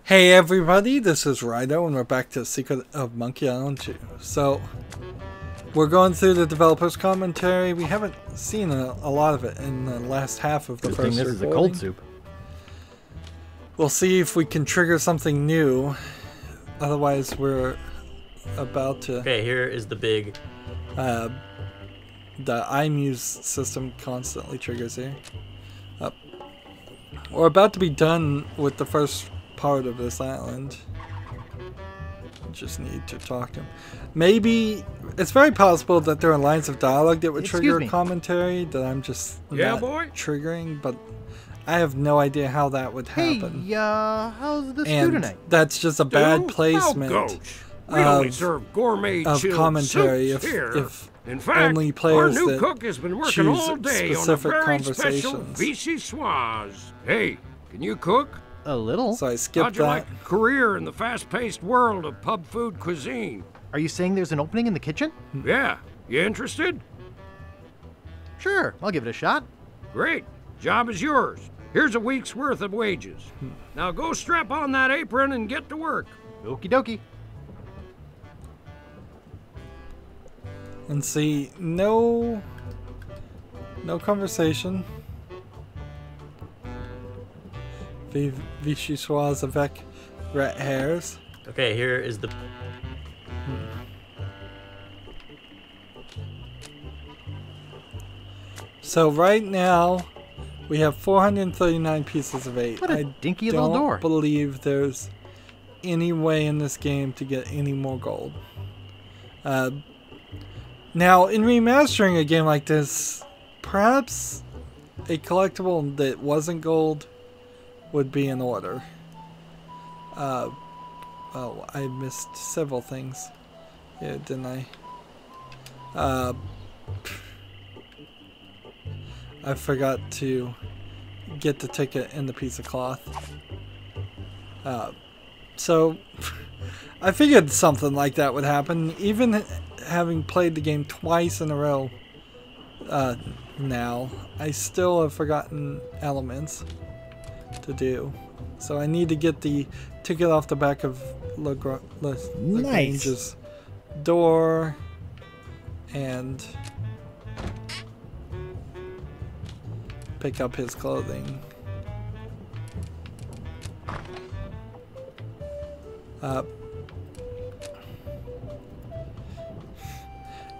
Hey everybody, this is Rydo and we're back to Secret of Monkey Island 2. So, we're going through the developer's commentary. We haven't seen a lot of it in the last half of the first recording. This is a cold soup. We'll see if we can trigger something new. Otherwise, we're about to... Okay, here is the big... the iMuse system constantly triggers here. We're about to be done with the first part of this island. Just need to talk to him. Maybe it's very possible that there are lines of dialogue that would trigger a commentary that I'm just not triggering, but I have no idea how that would happen. Hey, how's the and stew tonight? That's just a bad placement we only serve gourmet of commentary if in fact, only players our new that cook has been working all day on a specific very special conversations. vichyssoise. Hey, can you cook? A little. So I skipped How'd you that. like a career in the fast-paced world of pub food cuisine? Are you saying there's an opening in the kitchen? Yeah, you interested? Sure, I'll give it a shot. Great, job is yours. Here's a week's worth of wages. Now go strap on that apron and get to work. Okie dokie. And see, no conversation. Vichyssoise avec rat hairs. Okay, here is the... So right now, we have 439 pieces of 8. What a dinky little door. I don't believe there's any way in this game to get any more gold. Now, in remastering a game like this, perhaps a collectible that wasn't gold would be in order. Oh, I missed several things. Yeah, didn't I? I forgot to get the ticket and the piece of cloth. So, I figured something like that would happen. Even having played the game twice in a row now, I still have forgotten elements to do. So I need to get the ticket off the back of Lagrange's door and pick up his clothing.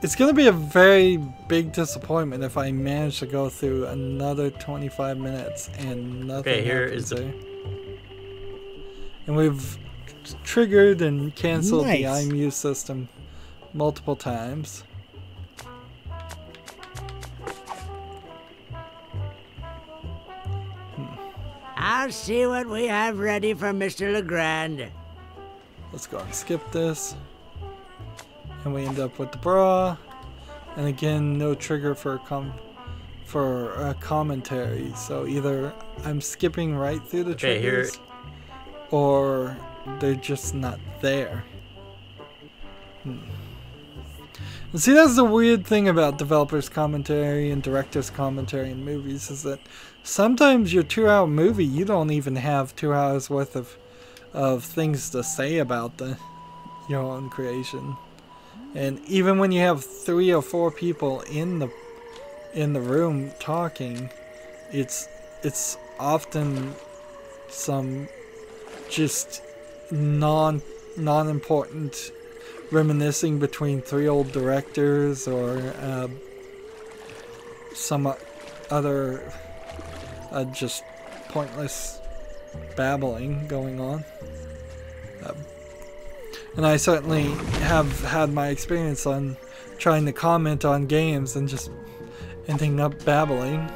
It's going to be a very big disappointment if I manage to go through another 25 minutes and nothing Okay, here happens is the... there. And we've triggered and canceled the iMuse system multiple times. I'll see what we have ready for Mr. Legrand. Let's go and skip this. And we end up with the bra. And again, no trigger for a commentary. So either I'm skipping right through the triggers, or they're just not there. And see, that's the weird thing about developers' commentary and directors' commentary in movies, is that sometimes your 2-hour movie, you don't even have 2 hours worth of things to say about your own creation. And even when you have 3 or 4 people in the room talking, it's often some just non-important reminiscing between 3 old directors or some other just pointless babbling going on. And I certainly have had my experience on trying to comment on games and just ending up babbling.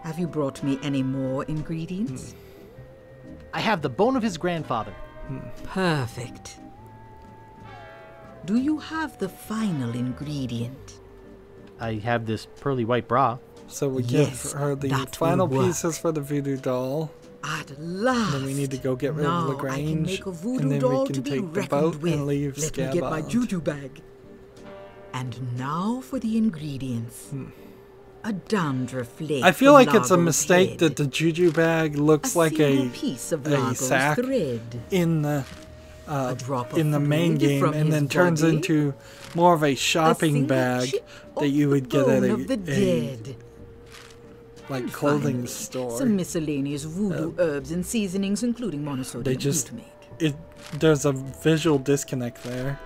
Have you brought me any more ingredients? I have the bone of his grandfather. Perfect. Do you have the final ingredient? I have this pearly white bra. So we give her the final pieces for the voodoo doll. At last. And then we need to go get rid of Lagrange. I can make a voodoo and then doll we can to be take the reckoned boat with. and leave Let Scab me get my Island. juju bag. And now for the ingredients. A dandruff lake. I feel like it's a Largo's mistake head. that the juju bag looks like single a piece of a Largo's sack thread. in the Drop of in the main fluid game, from and his then turns body. into more of a shopping single bag chip that off you the would get at bone of the a dead. like clothing Finally, store. Some miscellaneous voodoo herbs and seasonings, including monosodium They just glutamate. there's a visual disconnect there.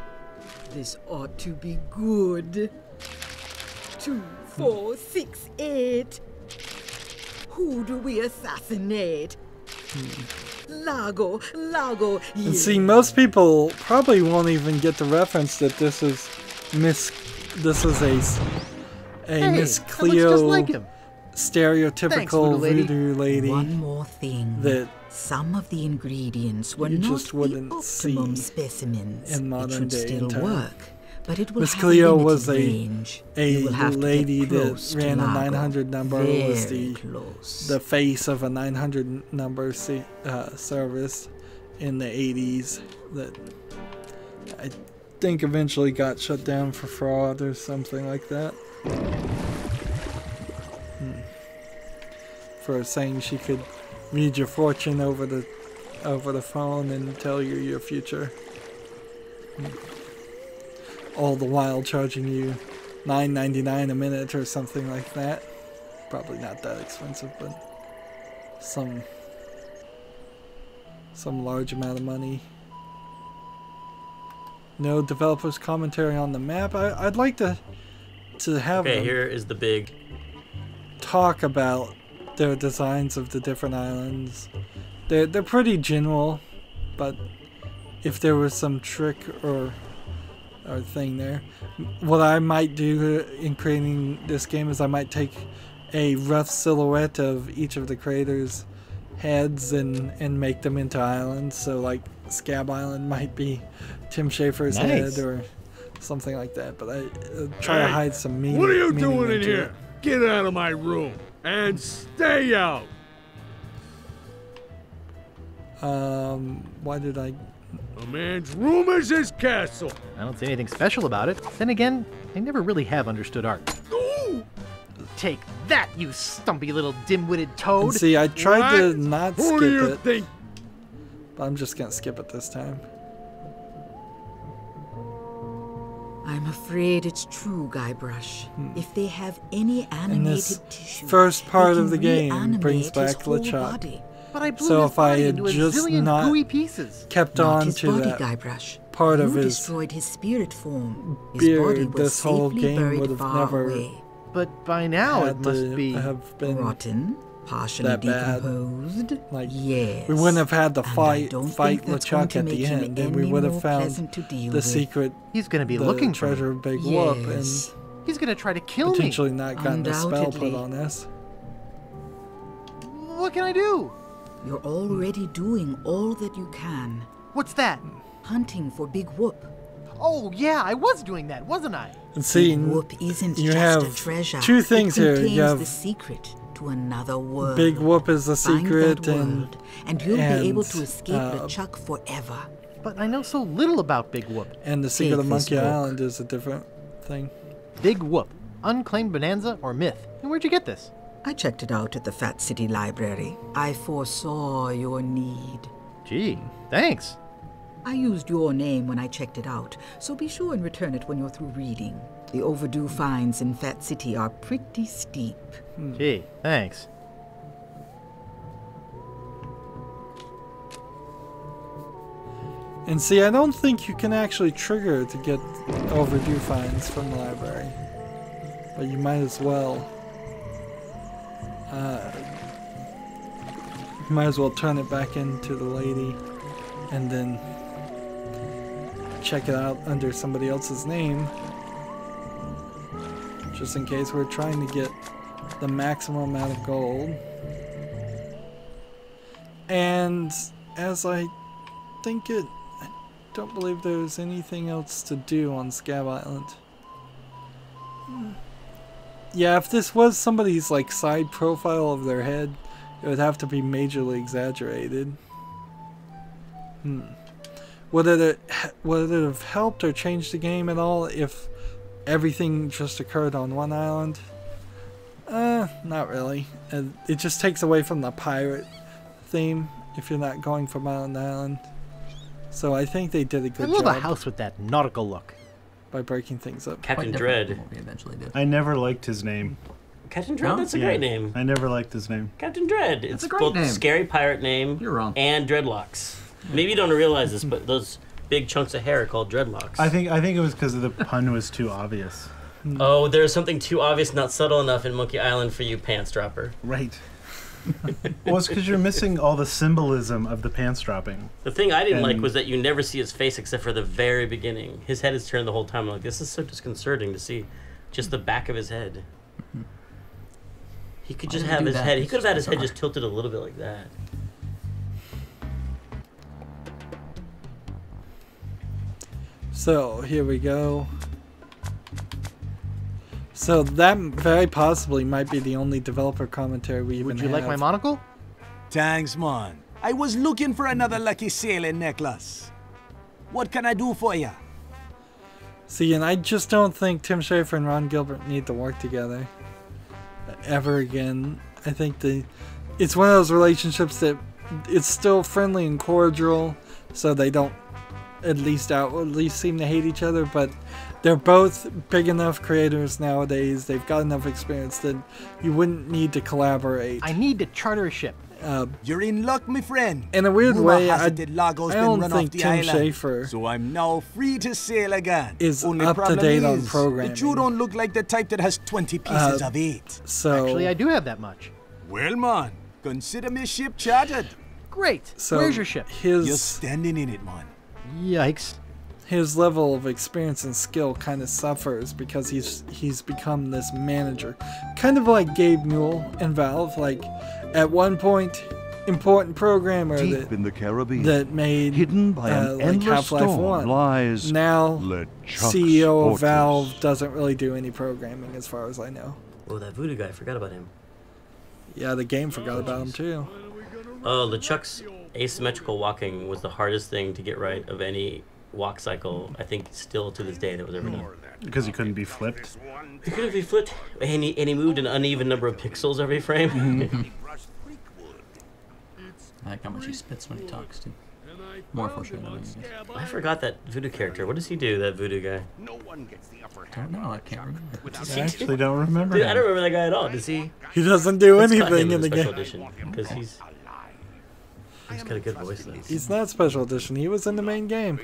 This ought to be good. 2, 4, 6, 8. Who do we assassinate? Largo, And yes. see, most people probably won't even get the reference that this is a Miss Hey, Miss that looks Cleo just like him. stereotypical Voodoo lady. voodoo lady One more thing. that Some of the ingredients were you not just wouldn't the optimum see specimens. in modern it should day still time. work, but it will Miss have Cleo limited was range. You will have to lady get that close to ran the Largo. 900 number, was Very the close. face of a 900 number service in the 80s that I think eventually got shut down for fraud or something like that. For saying she could read your fortune over the phone and tell you your future. All the while charging you $9.99 a minute or something like that. Probably not that expensive, but some large amount of money. No developer's commentary on the map. I'd like to have Okay, them here is the big. talk about their designs of the different islands. They're pretty general, but if there was some trick or thing there, what I might do in creating this game is I might take a rough silhouette of each of the creators' heads and make them into islands. So like Scab Island might be Tim Schafer's Nice. head or something like that. But I try to hide some meaning. What are you meaning doing in into here? it. Get out of my room and stay out. Why did I? A man's room is his castle. I don't see anything special about it. Then again, I never really have understood art. Ooh, Take that, you stumpy little dim-witted toad! And see, I tried to what? not Who skip do you it, think? but I'm just gonna skip it this time. I'm afraid it's true, Guybrush. If they have any And animated this tissue, first part they of the can game reanimate brings his back whole LeChuck. body. But I blew So his if I body had into a just zillion not gooey pieces. Kept Not on his to body, that Guybrush. part you of his destroyed his spirit form. His body beard, was this whole safely game buried would have far never away. But by now it had must to be. have been Rotten, partially that bad. decomposed. Like, yes. we wouldn't have had to And I fight don't fight think that's going LeChuck to at the make him end, and we any would have more found pleasant to deal the with. secret, He's gonna be the looking for treasure me. of Big Whoop, and Yes. He's gonna try to kill potentially me. not gotten a spell put Undoubtedly. on us. What can I do? You're already doing all that you can. What's that? Hunting for Big Whoop. Oh yeah, I was doing that, wasn't I? And see, Big Whoop isn't you just have a treasure. two things it here. contains You have the secret to another world. Big Whoop is the Find secret, that world, and you'll be able to escape and, LeChuck forever. But I know so little about Big Whoop. and the secret Take of this Monkey book. Island is a different thing. Big Whoop, unclaimed bonanza or myth. And where'd you get this? I checked it out at the Fat City Library. I foresaw your need. Gee, thanks. I used your name when I checked it out, so be sure and return it when you're through reading. The overdue fines in Fat City are pretty steep. Gee, thanks. And see, I don't think you can actually trigger to get overdue fines from the library. But you might as well. You might as well turn it back into the lady and then check it out under somebody else's name. Just in case we're trying to get the maximum amount of gold. And as I think it, I don't believe there's anything else to do on Scab Island. Yeah, if this was somebody's like side profile of their head, it would have to be majorly exaggerated. Would it have helped or changed the game at all if everything just occurred on one island? Not really. It just takes away from the pirate theme if you're not going from island to island. So I think they did a good I love job a house with that nautical look. by breaking things up. Captain Quite different Dread. from what we eventually did. I never liked his name. Captain Dread, No? that's a Yeah, great name. I never liked his name. Captain Dread. It's a great both name. scary pirate name You're wrong. and dreadlocks. Maybe you don't realize this, but those big chunks of hair are called dreadlocks. I think it was because the pun was too obvious. Oh, there's something too obvious, not subtle enough in Monkey Island for you, pants dropper. Right. Well, it's because you're missing all the symbolism of the pants dropping. The thing I didn't like And- was that you never see his face except for the very beginning. His head is turned the whole time. I'm like, this is so disconcerting to see just the back of his head. He could just Why would have you do his that? head. He could have had his head Bizarre. just tilted a little bit like that. So here we go. So that very possibly might be the only developer commentary we even Would you have. like my monocle? Thanks, man. I was looking for another lucky sailing necklace. What can I do for ya? See, and I just don't think Tim Schafer and Ron Gilbert need to work together ever again. I think it's one of those relationships that it's still friendly and cordial, so they don't at least outwardly seem to hate each other, but they're both big enough creators nowadays. They've got enough experience that you wouldn't need to collaborate. I need to charter a ship. You're in luck, my friend. In a weird Rumor way, has I it that Lago's been don't run think off the Tim island, Schafer so I'm now free to sail again. is Only up to problem date on is programming. that you don't look like the type that has 20 pieces of 8. So Actually, I do have that much. Well, man, consider me ship chartered. Great. so Where's your ship? You're his standing in it, man. Yikes. his level of experience and skill kind of suffers because he's become this manager, kind of like Gabe Newell in Valve. Like at one point, important programmer Deep in the Caribbean, that made hidden by an like endless Half-Life storm, 1. lies Now LeChuck's CEO of fortress. Valve doesn't really do any programming as far as I know. Oh, that Voodoo guy. I forgot about him. Yeah, the game forgot about him too. Oh, LeChuck's asymmetrical walking was the hardest thing to get right of any walk cycle, I think, still to this day that was ever done. Because he couldn't be flipped. He could have been flipped, and he moved an uneven number of pixels every frame. I like how much he spits when he talks, too. More foreshadowing, I guess. I forgot that Voodoo character. What does he do, that Voodoo guy? Don't know, I can't remember. I actually don't remember Dude, him. I don't remember that guy at all. Does he? He doesn't do Let's cut anything him in the special game. edition, because he's got a good voice, though. He's not special edition. He was in the main game.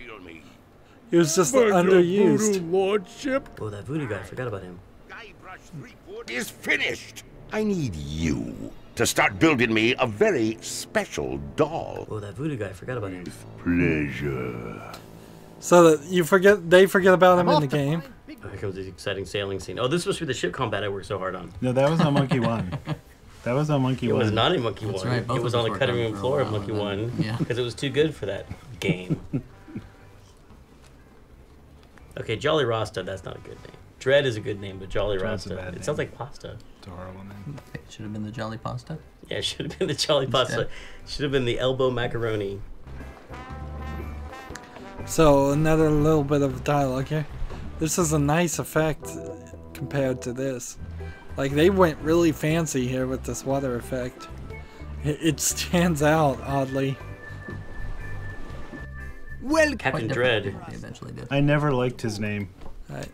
He was just underused. Lordship. Oh, that Voodoo guy. I forgot about him. Guybrush Threepwood is finished. I need you to start building me a very special doll. Oh, that Voodoo guy. I forgot about him. Pleasure. So that they forget about him I'm in the off to game. Oh, here comes the exciting sailing scene. Oh, this must be the ship combat I worked so hard on. No, that was on Monkey 1. That was on Monkey It 1. was not in Monkey That's 1. right, both It was of on us the worked cutting on it room for a floor of while, Monkey and 1 then- yeah. because it was too good for that game. Okay, Jolly Rasta, that's not a good name. Dread is a good name, but Jolly Dread's a Rasta, bad it sounds name. like pasta. It's a horrible name. It should have been the Jolly Pasta. Yeah, it should have been the Jolly Pasta. Should have been the elbow macaroni. So another little bit of dialogue here. This is a nice effect compared to this. Like they went really fancy here with this water effect. It stands out oddly. Well, Quite Captain different Dread. from what we eventually did. I never liked his name. Right.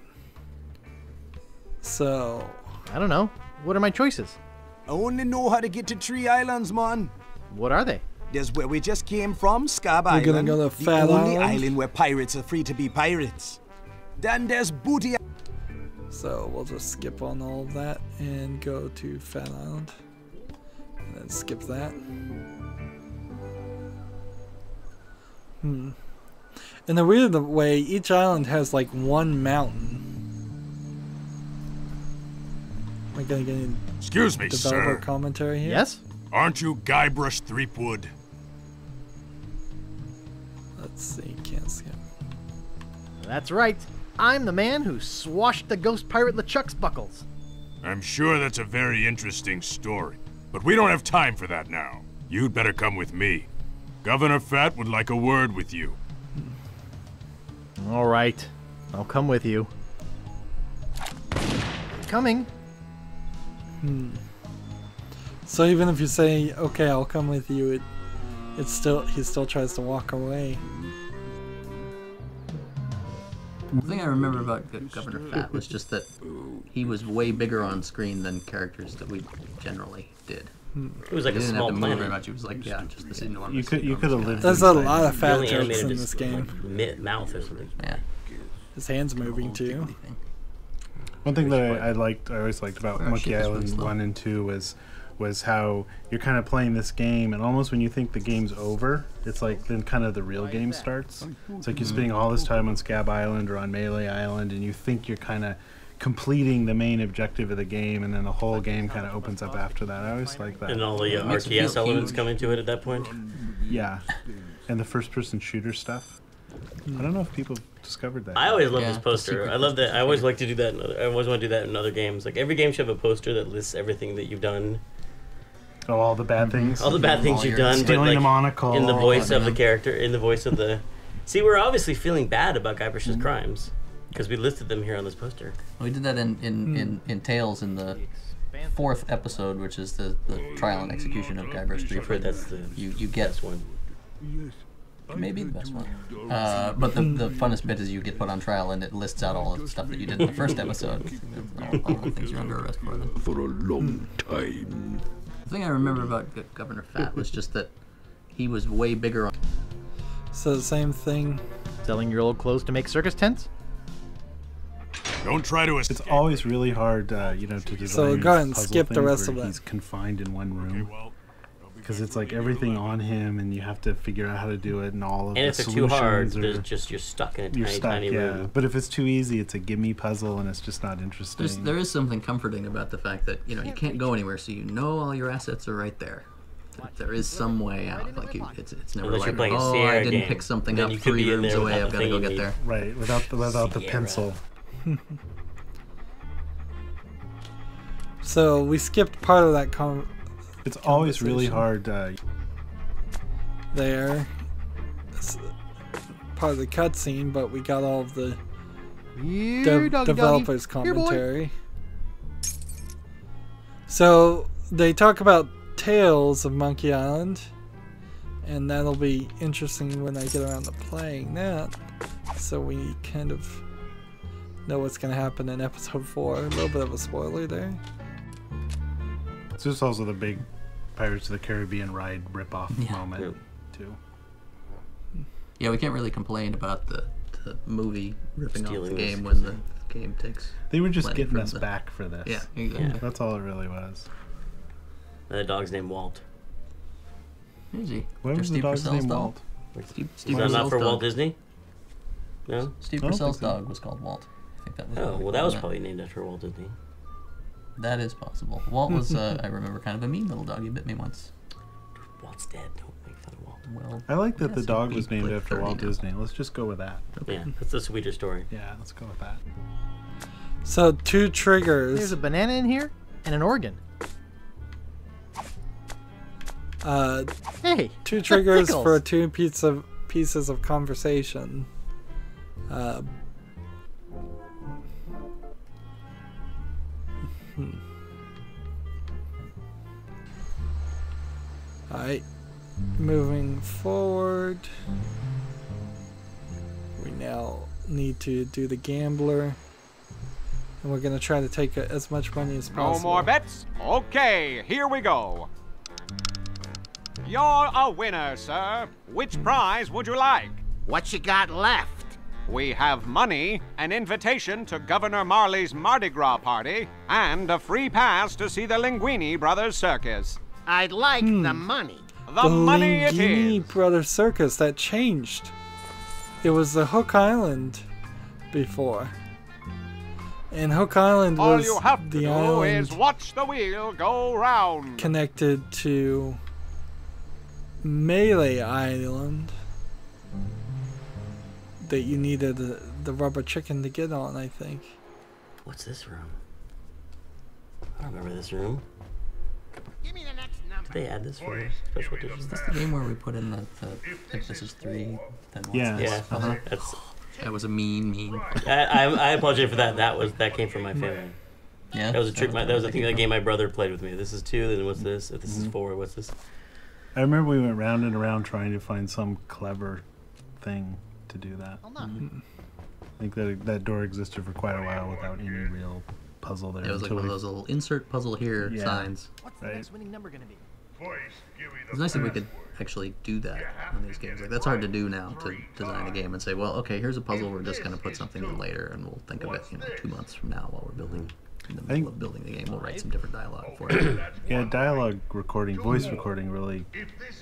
So I don't know. What are my choices? I only know how to get to Tree Islands, man. What are they? There's where we just came from, Scab We're gonna Island. go to the Fat only Island. island where pirates are free to be pirates. Then there's Booty. So we'll just skip on all of that and go to Fat Island. And then skip that. In a weird way, each island has like one mountain. Am I gonna get any Excuse me, developer sir. commentary here? Yes? Aren't you Guybrush Threepwood? Let's see, can't skip. That's right. I'm the man who swashed the ghost pirate LeChuck's buckles. I'm sure that's a very interesting story, but we don't have time for that now. You'd better come with me. Governor Fat would like a word with you. All right. I'll come with you. Coming. So even if you say, okay, I'll come with you, he still tries to walk away. The thing I remember about Governor Fat was just that he was way bigger on screen than characters that we generally did. It was like a small planet. Very much. It was like, yeah, just this enormous. You could have lived. There's a lot of fat Really jokes animated in this game. Like, mouth or something. Yeah. His hands moving too. One thing that I always liked about Monkey Island 1 and 2 was how you're kind of playing this game, and almost when you think the game's over, it's like then kind of the real game starts. It's like you're spending all this time on Scab Island or on Melee Island, and you think you're kind of completing the main objective of the game, and then the whole game kind of opens up after that. I always like that. And all the RTS elements come into it at that point. Yeah, and the first-person shooter stuff. I don't know if people discovered that. I always love this poster. I love that. I always like to do that. I always want to do that in other games. Like every game should have a poster that lists everything that you've done. Oh, all the bad things. All the bad things you've done. Stealing but like, the monocle. in the voice of the character. In the voice of the. See, we're obviously feeling bad about Guybrush's crimes because we listed them here on this poster. We did that in Tales in the 4th episode, which is the trial and execution of Guybrush Threepwood. That's the you get one. Maybe the best one. But the funnest bit is you get put on trial and it lists out all of the stuff that you did in the first episode. All the things you're under arrest for. For a long time. The thing I remember about Governor Fat was just that he was way bigger on... So the same thing. Selling your old clothes to make circus tents? Don't try to escape. It's always really hard, to design. So go ahead and skip the rest of it. that. He's confined in one room. Because it's like everything on him, and you have to figure out how to do it, and all of And the if it's too hard, solutions there's just you're stuck in a you're tiny, stuck, tiny room. But if it's too easy, it's a gimme puzzle, and it's just not interesting. There is something comforting about the fact that you can't go anywhere, so you know all your assets are right there. There is some way out. Like it's never Unless like, you're playing a oh, Sierra I didn't game, pick something then up you could 3 be in rooms there away. without I've the got to go thing get you there. Right, without the Sierra. pencil. So we skipped part of that It's always really hard. There. It's part of the cutscene, but we got all of the developers' commentary. So they talk about Tales of Monkey Island, and that'll be interesting when I get around to playing that. So we kind of know what's going to happen in episode 4. A little bit of a spoiler there. It's just also the big Pirates of the Caribbean ride ripoff moment, too. Yeah, we can't really complain about the movie ripping off the Stealing game this. when the game takes. They were just plenty getting from us back for this. Yeah, exactly. That's all it really was. And the dog's named Walt. Is he? What was the Steve dog's Purcell's name, dog? Walt? Steve Is that Purcell's not for dog. Walt Disney? No? Steve I don't Purcell's think so. dog was called Walt. I think that was. Oh, well, that was probably named after Walt Disney. That is possible. Walt was, I remember, kind of a mean little dog. He bit me once. Walt's dead. Don't make fun of Walt. Well, I like that yes, the dog he'd was be, named like, after 30 Walt now. Disney. Let's just go with that. Yeah, that's a sweeter story. Yeah, let's go with that. So 2 triggers. There's a banana in here and an organ. Hey, 2 triggers pickles. for 2 pieces of conversation. Alright, moving forward, we now need to do the gambler, and we're going to try to take as much money as possible. No more bets? Okay, here we go. You're a winner, sir. Which prize would you like? What you got left? We have money, an invitation to Governor Marley's Mardi Gras party, and a free pass to see the Linguini Brothers Circus. I'd like the money. The money it Linguini is. Brothers Circus, that changed. It was the Hook Island before. And Hook Island All was you have to the do island is watch the wheel go round. connected to Melee Island that you needed the rubber chicken to get on, I think. What's this room? I don't remember this room. Give me the next number. Did they add this for special edition? Is this the game where we put in the if this is 3, then what's Yeah. this? Yeah, that's. That was a mean. I apologize for that. That came from my family. Yeah. That was a trick. That was a thing. That game my brother played with me. This is 2. Then what's this? If this is 4, what's this? I remember we went round and around trying to find some clever thing to do that. I think that door existed for quite a while without any real puzzle there. It was like one of those little insert puzzle here signs. What's the next winning number gonna be? It's nice if we could actually do that on these games. Like that's hard to do now, to design a game and say, well, okay, here's a puzzle. We're just gonna put something in later, and we'll think of it, 2 months from now while we're building. In the middle of building the game, we'll write some different dialogue for it. Yeah, dialogue recording, voice recording really,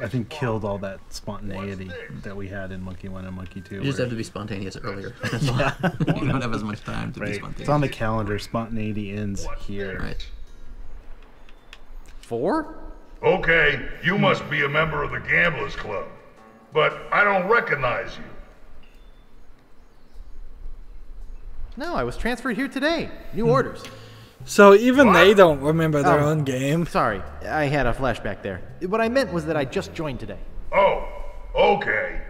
I think, killed all that spontaneity that we had in Monkey 1 and Monkey 2. You just have to be spontaneous earlier. Yeah. You don't have as much time to be spontaneous. It's on the calendar. Spontaneity ends here. Right. 4? Okay, you must be a member of the Gamblers Club, but I don't recognize you. No, I was transferred here today. New orders. So even they don't remember their own game. Sorry, I had a flashback there. What I meant was that I just joined today. Oh, okay.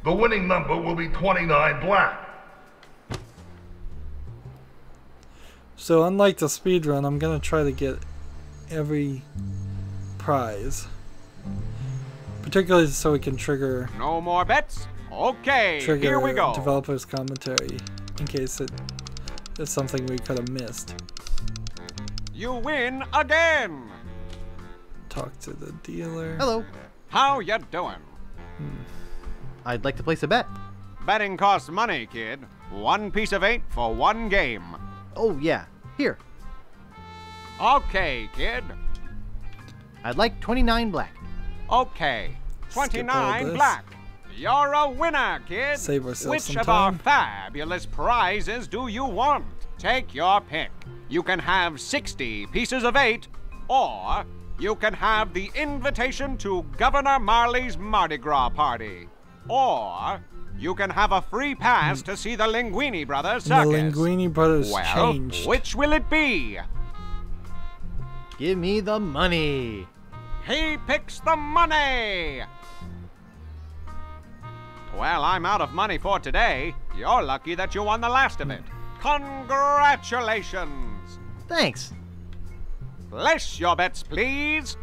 The winning number will be 29 black. So unlike the speedrun, I'm going to try to get every prize. Particularly so we can trigger... No more bets? Okay, here we go. Developers' commentary in case it's something we could have missed. You win again. Talk to the dealer. Hello. How you doing? I'd like to place a bet. Betting costs money, kid. 1 piece of 8 for 1 game. Oh, yeah. Here. Okay, kid. I'd like 29 black. Okay. 29 black. You're a winner, kid. Save ourselves Which some of our time. fabulous prizes do you want? Take your pick. You can have 60 pieces of 8, or you can have the invitation to Governor Marley's Mardi Gras party, or you can have a free pass to see the Linguini Brothers circus. The Linguini Brothers well, changed. which will it be? Give me the money. He picks the money. Well, I'm out of money for today. You're lucky that you won the last of it. Congratulations. Thanks. Place your bets, please.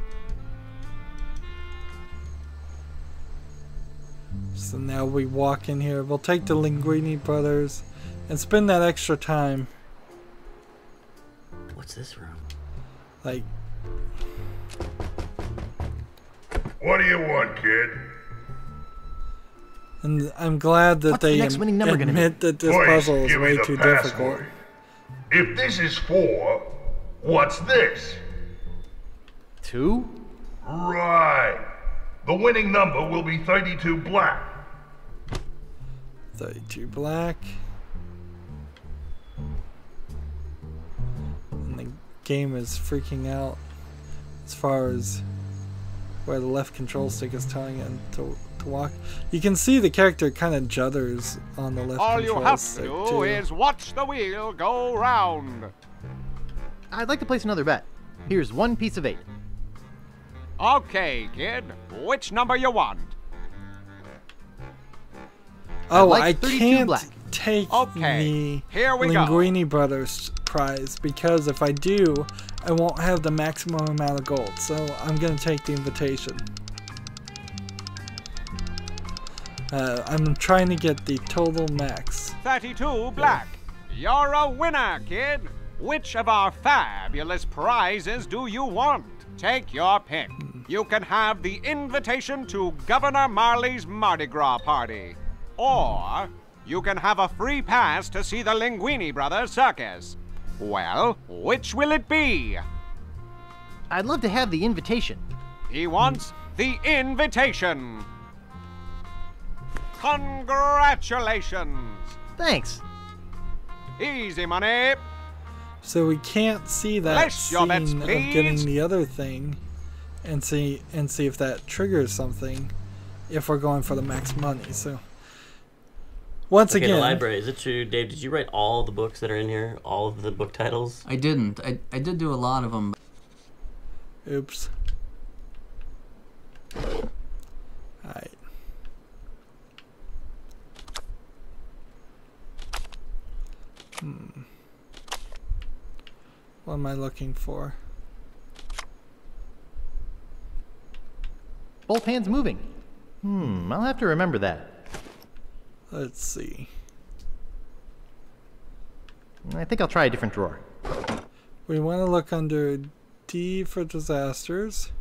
So now we walk in here. We'll take the Linguini Brothers and spend that extra time. What's this room? Like... What do you want, kid? And I'm glad that they admit that this puzzle is way too difficult. If this is 4, what's this? 2? Right. The winning number will be 32 black. 32 black. And the game is freaking out as far as where the left control stick is telling it to walk. You can see the character kind of judders on the left All control you have to stick do too. is watch the wheel go round. I'd like to place another bet. Here's 1 piece of 8. Okay, kid. Which number you want? Oh, like I 32 can't black. take Okay, the here we go. Linguini Brothers prize because if I do, I won't have the maximum amount of gold. So I'm gonna take the invitation. I'm trying to get the total max. 32 black. You're a winner, kid. Which of our fabulous prizes do you want? Take your pick. You can have the invitation to Governor Marley's Mardi Gras party, or you can have a free pass to see the Linguini Brothers circus. Well, which will it be? I'd love to have the invitation. He wants the invitation. Congratulations. Thanks. Easy money. So we can't see that Place your bets, scene of getting please. the other thing and see if that triggers something if we're going for the max money. So once Okay, again, the library. Is it true, Dave? Did you write all the books that are in here? All of the book titles? I didn't. I did do a lot of them. Oops. Alright. What am I looking for? Both hands moving. I'll have to remember that. Let's see. I think I'll try a different drawer. We want to look under D for disasters.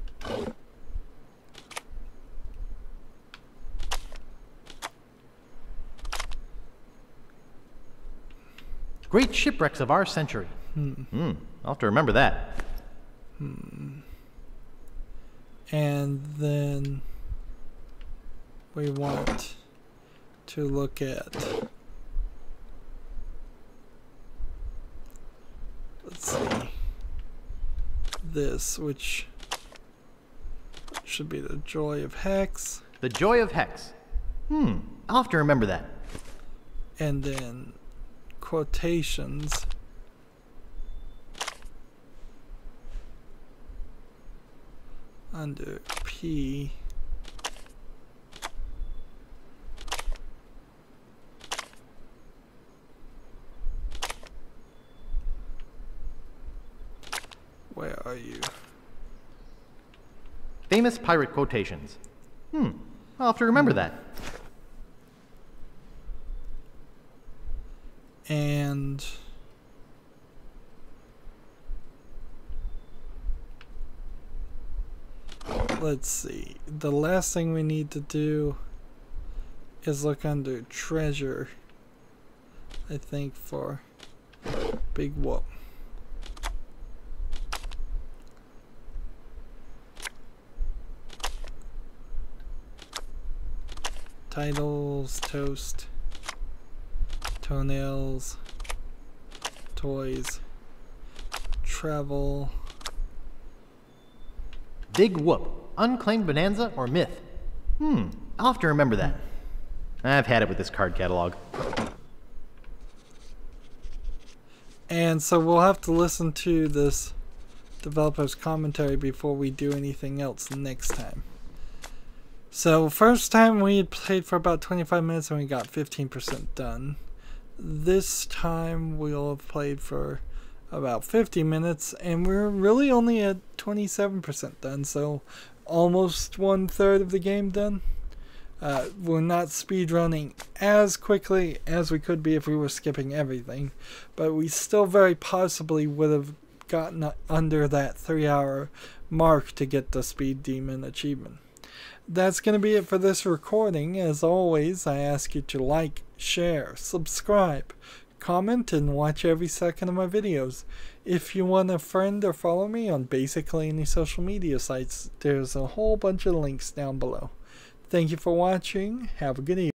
Great shipwrecks of our century. I'll have to remember that. And then we want to look at, let's see, this, which should be the Joy of Hex. The Joy of Hex. I'll have to remember that. And then quotations. Under P. Where are you? Famous pirate quotations. I'll have to remember that. And let's see. The last thing we need to do is look under treasure, I think, for Big Whoop. Titles, toast, toenails, toys, travel. Big Whoop. Unclaimed bonanza or myth? I'll have to remember that. I've had it with this card catalog. And so we'll have to listen to this developer's commentary before we do anything else next time. So first time we had played for about 25 minutes and we got 15% done. This time we'll have played for about 50 minutes and we're really only at 27% done, so almost 1/3 of the game done. We're not speedrunning as quickly as we could be if we were skipping everything, but we still very possibly would have gotten under that 3-hour mark to get the Speed Demon achievement. That's going to be it for this recording. As always, I ask you to like, share, subscribe, comment, and watch every second of my videos. If you want a friend or follow me on basically any social media sites, there's a whole bunch of links down below. Thank you for watching. Have a good evening.